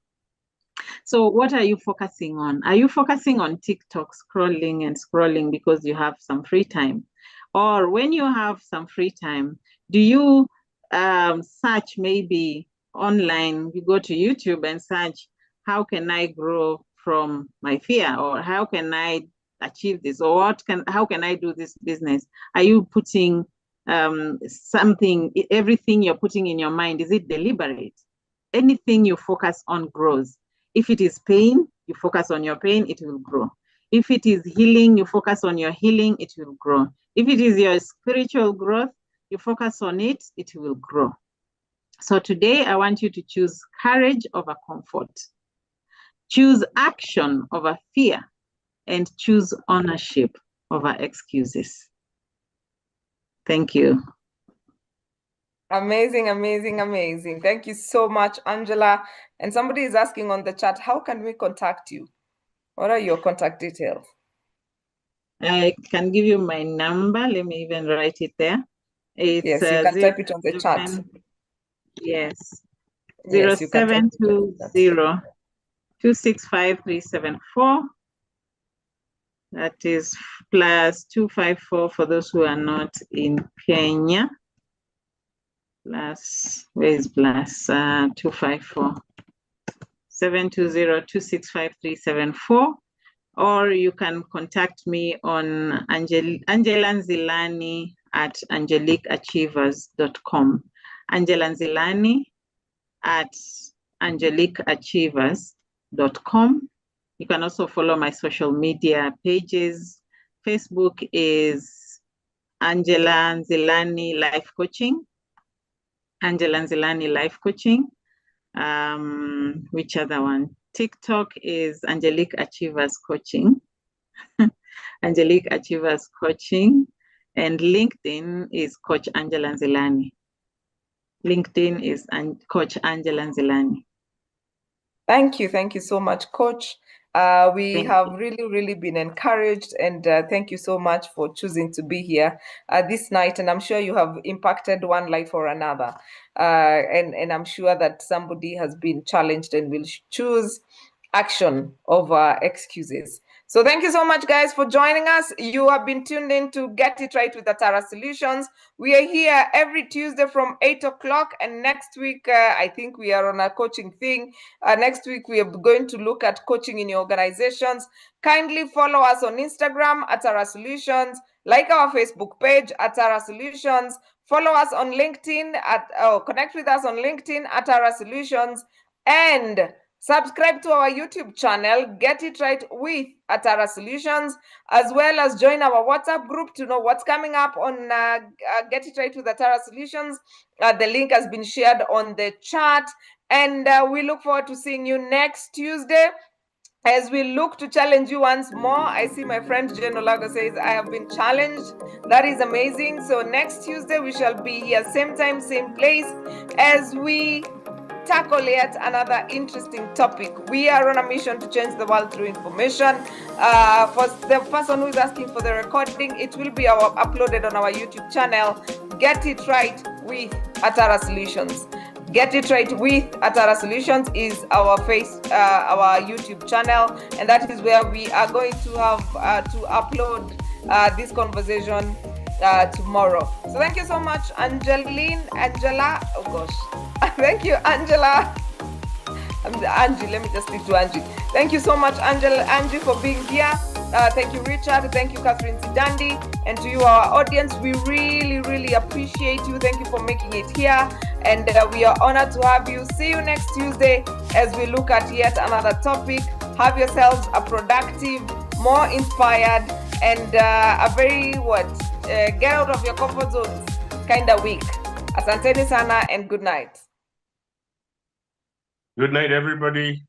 S3: So what are you focusing on? Are you focusing on TikTok, scrolling and scrolling because you have some free time? Or when you have some free time, do you search maybe online, you go to YouTube and search, how can I grow from my fear? Or how can I achieve this? Or how can I do this business? Are you putting something, everything you're putting in your mind, is it deliberate? Anything you focus on grows. If it is pain, you focus on your pain, it will grow. If it is healing, you focus on your healing, it will grow. If it is your spiritual growth, you focus on it, it will grow. So today, I want you to choose courage over comfort. Choose action over fear, and choose ownership over excuses. Thank you.
S1: Amazing, amazing, amazing. Thank you so much, Angela. And somebody is asking on the chat, how can we contact you? What are your contact details?
S3: I can give you my number. Let me even write it there. It's
S1: yes, you can type it on the chat.
S3: Yes.
S1: Yes, you can type it on the chat.
S3: 0720-265-374. That is plus 254 for those who are not in Kenya. Plus, where is plus 254? 720-265-374. Or you can contact me on Angela Nzilani at angeliqueachievers.com. Angela Nzilani at angeliqueachievers.com. You can also follow my social media pages. Facebook is Angela Nzilani Life Coaching. Angela Nzilani Life Coaching. Which other one? TikTok is Angelique Achievers Coaching. Angelique Achievers Coaching. And LinkedIn is Coach Angela Nzilani. LinkedIn is Coach Angela Nzilani.
S1: Thank you so much, Coach. We have really been encouraged, and thank you so much for choosing to be here this night. And I'm sure you have impacted one life or another. And I'm sure that somebody has been challenged and will choose action over excuses. So thank you so much, guys, for joining us. You have been tuned in to Get It Right with Atara Solutions. We are here every Tuesday from 8 o'clock. And next week, I think we are on a coaching thing. Next week, we are going to look at coaching in your organizations. Kindly follow us on Instagram, Atara Solutions. Like our Facebook page, Atara Solutions. Follow us on LinkedIn, connect with us on LinkedIn, Atara Solutions. And subscribe to our YouTube channel, Get It Right with Atara Solutions, as well as join our WhatsApp group to know what's coming up on Get It Right with Atara Solutions. The link has been shared on the chat, and we look forward to seeing you next Tuesday as we look to challenge you once more. I see my friend Jen Olago says, I have been challenged. That is amazing. So next Tuesday, we shall be here, same time, same place, as we tackle yet another interesting topic. We are on a mission to change the world through information. For the person who is asking for the recording, it will be uploaded on our YouTube channel, Get It Right with Atara Solutions. Get It Right with Atara Solutions is our YouTube channel, and that is where we are going to have to upload this conversation tomorrow. So thank you so much, Angela. Oh gosh, thank you, Angela. Angie, let me just stick to Angie. Thank you so much, Angie, for being here. Thank you, Richard. Thank you, Catherine Sidandi. And to you, our audience, we really appreciate you. Thank you for making it here. And we are honored to have you. See you next Tuesday as we look at yet another topic. Have yourselves a productive, more inspired, and a very get out of your comfort zones kind of week. Asanteni sana and good night.
S2: Good night, everybody.